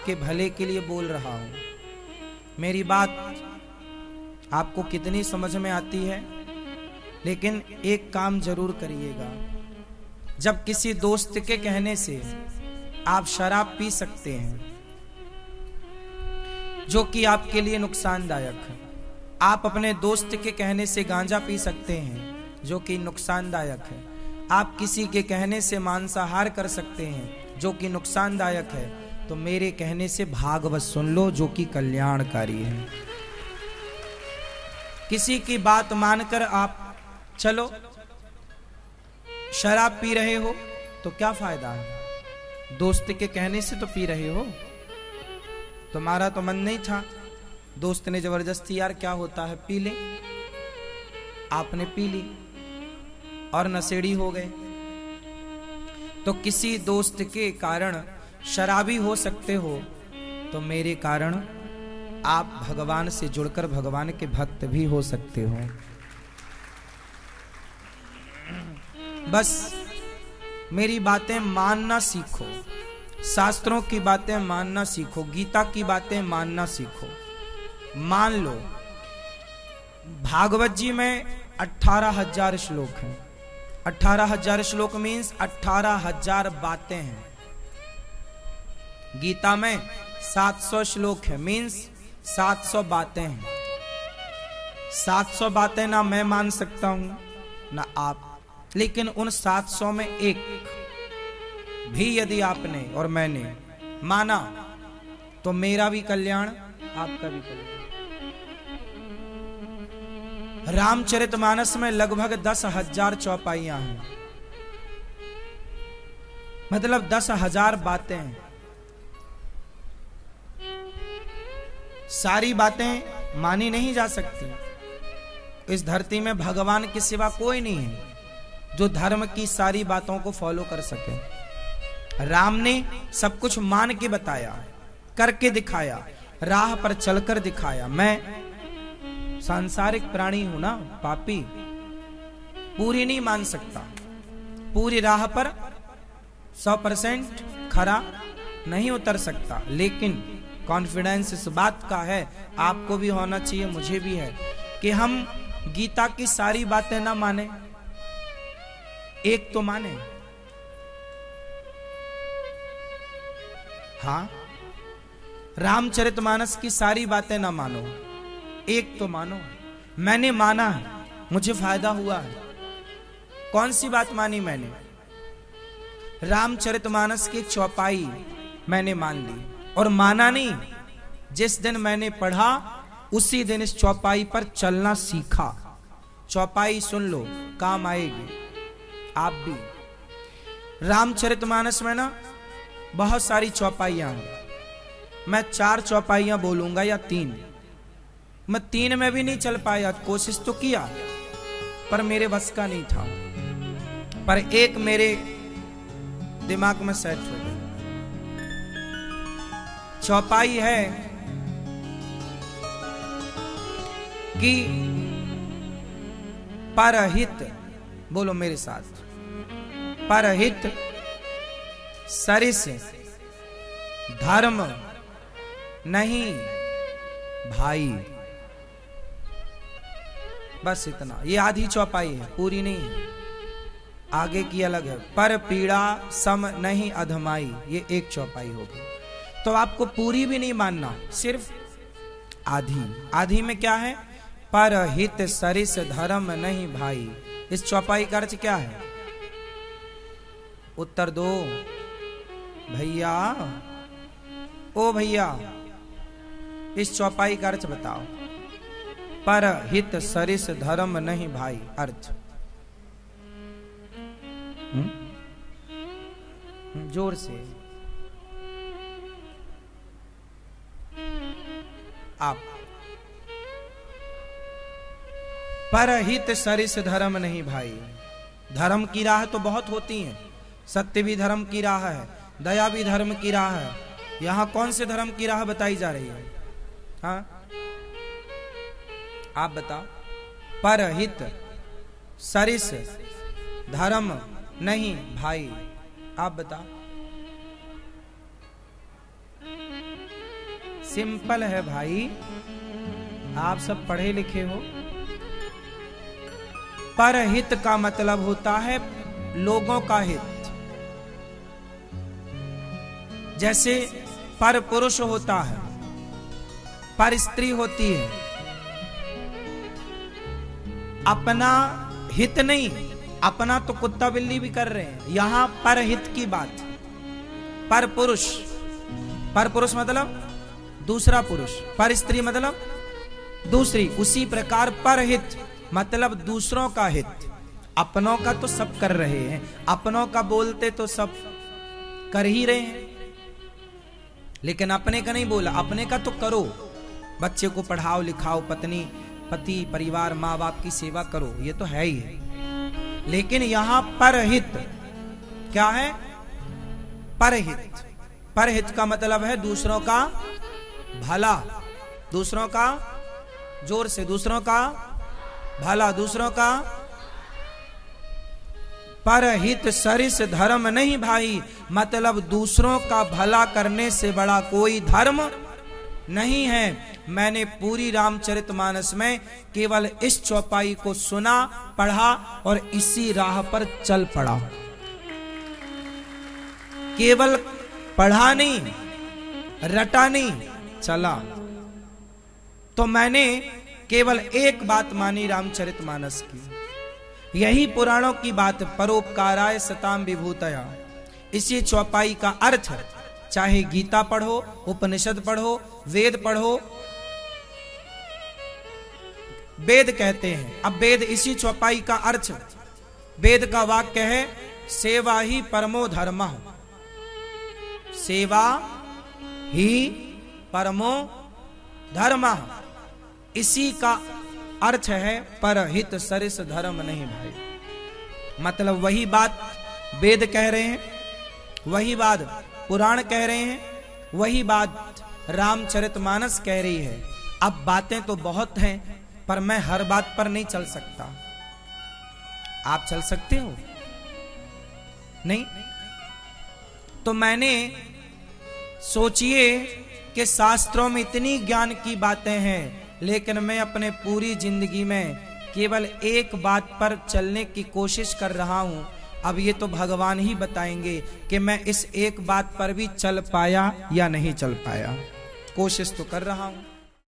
आपके भले के लिए बोल रहा हूं। मेरी बात आपको कितनी समझ में आती है, लेकिन एक काम जरूर करिएगा। जब किसी दोस्त के कहने से आप शराब पी सकते हैं जो कि आपके लिए नुकसानदायक है, आप अपने दोस्त के कहने से गांजा पी सकते हैं जो कि नुकसानदायक है, आप किसी के कहने से मांसाहार कर सकते हैं जो कि नुकसानदायक है, तो मेरे कहने से भागवत सुन लो जो कि कल्याणकारी है। किसी की बात मानकर आप चलो शराब पी रहे हो तो क्या फायदा है? दोस्त के कहने से तो पी रहे हो। तुम्हारा तो मन नहीं था, दोस्त ने जबरदस्ती, यार क्या होता है पी ले, आपने पी ली और नशेड़ी हो गए। तो किसी दोस्त के कारण शराबी हो सकते हो, तो मेरे कारण आप भगवान से जुड़कर भगवान के भक्त भी हो सकते हो। बस मेरी बातें मानना सीखो, शास्त्रों की बातें मानना सीखो, गीता की बातें मानना सीखो। मान लो भागवत जी में 18,000 श्लोक हैं। 18,000 श्लोक मीन्स 18,000 बातें हैं। गीता में 700 श्लोक है, मीन्स 700 बातें हैं। 700 बातें ना मैं मान सकता हूं ना आप, लेकिन उन 700 में एक भी यदि आपने और मैंने माना तो मेरा भी कल्याण, आपका भी कल्याण। रामचरितमानस में लगभग 10,000 चौपाइयां हैं, मतलब 10,000 बातें हैं। सारी बातें मानी नहीं जा सकती। इस धरती में भगवान के सिवा कोई नहीं है जो धर्म की सारी बातों को फॉलो कर सके। राम ने सब कुछ मान के बताया, करके दिखाया, राह पर चलकर दिखाया। मैं सांसारिक प्राणी हूं ना, पापी, पूरी नहीं मान सकता, पूरी राह पर 100% खरा नहीं उतर सकता, लेकिन कॉन्फिडेंस इस बात का है, आपको भी होना चाहिए, मुझे भी है, कि हम गीता की सारी बातें ना माने, एक तो माने। हाँ, रामचरितमानस की सारी बातें ना मानो, एक तो मानो। मैंने माना है, मुझे फायदा हुआ है। कौन सी बात मानी मैंने? रामचरितमानस की चौपाई मैंने मान ली, और माना नहीं, जिस दिन मैंने पढ़ा उसी दिन इस चौपाई पर चलना सीखा। चौपाई सुन लो, काम आएगी आप भी। रामचरितमानस में ना बहुत सारी चौपाइयां हैं। मैं 4 चौपाइयां बोलूंगा या 3। मैं 3 में भी नहीं चल पाया, कोशिश तो किया पर मेरे बस का नहीं था, पर एक मेरे दिमाग में सेट हो गई। चौपाई है कि परहित, बोलो मेरे साथ, परहित सरिस धर्म नहीं भाई। बस इतना, ये आधी चौपाई है, पूरी नहीं है, आगे की अलग है। पर पीड़ा सम नहीं अधमाई, ये एक चौपाई होगी। तो आपको पूरी भी नहीं मानना, सिर्फ आधी। आधी में क्या है? परहित सरिस धर्म नहीं भाई। इस चौपाई का अर्थ क्या है? उत्तर दो भैया, ओ भैया, इस चौपाई का अर्थ बताओ। परहित सरिस धर्म नहीं भाई, अर्थ जोर से आप। परहित सरिस धर्म नहीं भाई। धर्म की राह तो बहुत होती हैं, सत्य भी धर्म की राह है, दया भी धर्म की राह है। यहां कौन से धर्म की राह बताई जा रही है? हाँ, आप बताओ। परहित सरिस धर्म नहीं भाई, आप बताओ। सिंपल है भाई, आप सब पढ़े लिखे हो। परहित का मतलब होता है लोगों का हित। जैसे पर पुरुष होता है, पर स्त्री होती है। अपना हित नहीं, अपना तो कुत्ता बिल्ली भी कर रहे हैं, यहां पर हित की बात। पर पुरुष, पर पुरुष मतलब दूसरा पुरुष, पर स्त्री मतलब दूसरी। उसी प्रकार पर हित मतलब दूसरों का हित। अपनों का तो सब कर रहे हैं, अपनों का बोलते तो सब कर ही रहे हैं, लेकिन अपने का नहीं बोला। अपने का तो करो, बच्चे को पढ़ाओ लिखाओ, पत्नी पति परिवार माँ बाप की सेवा करो, ये तो है ही है। लेकिन यहां परहित क्या है? परहित। परहित का मतलब है दूसरों का भला, दूसरों का, जोर से, दूसरों का भला, दूसरों का। परहित सरिस धर्म नहीं भाई, मतलब दूसरों का भला करने से बड़ा कोई धर्म नहीं है। मैंने पूरी रामचरितमानस में केवल इस चौपाई को सुना, पढ़ा और इसी राह पर चल पड़ा। केवल पढ़ा नहीं, रटा नहीं, चला। तो मैंने केवल एक बात मानी रामचरितमानस की, यही पुराणों की बात, परोपकाराय सताम विभूतया। इसी चौपाई का अर्थ, चाहे गीता पढ़ो, उपनिषद पढ़ो, वेद पढ़ो, वेद कहते हैं। अब वेद, इसी चौपाई का अर्थ, वेद का वाक्य है सेवा ही परमो धर्मः, सेवा ही परमो धर्मः। इसी का अर्थ है परहित सरिस धर्म नहीं भाई। मतलब वही बात वेद कह रहे हैं, वही बात पुराण कह रहे हैं, वही बात रामचरितमानस कह रही है। अब बातें तो बहुत हैं, पर मैं हर बात पर नहीं चल सकता। आप चल सकते हो? नहीं? तो मैंने सोचिए कि शास्त्रों में इतनी ज्ञान की बातें हैं, लेकिन मैं अपने पूरी जिंदगी में केवल एक बात पर चलने की कोशिश कर रहा हूं। अब ये तो भगवान ही बताएंगे कि मैं इस एक बात पर भी चल पाया या नहीं चल पाया। कोशिश तो कर रहा हूं।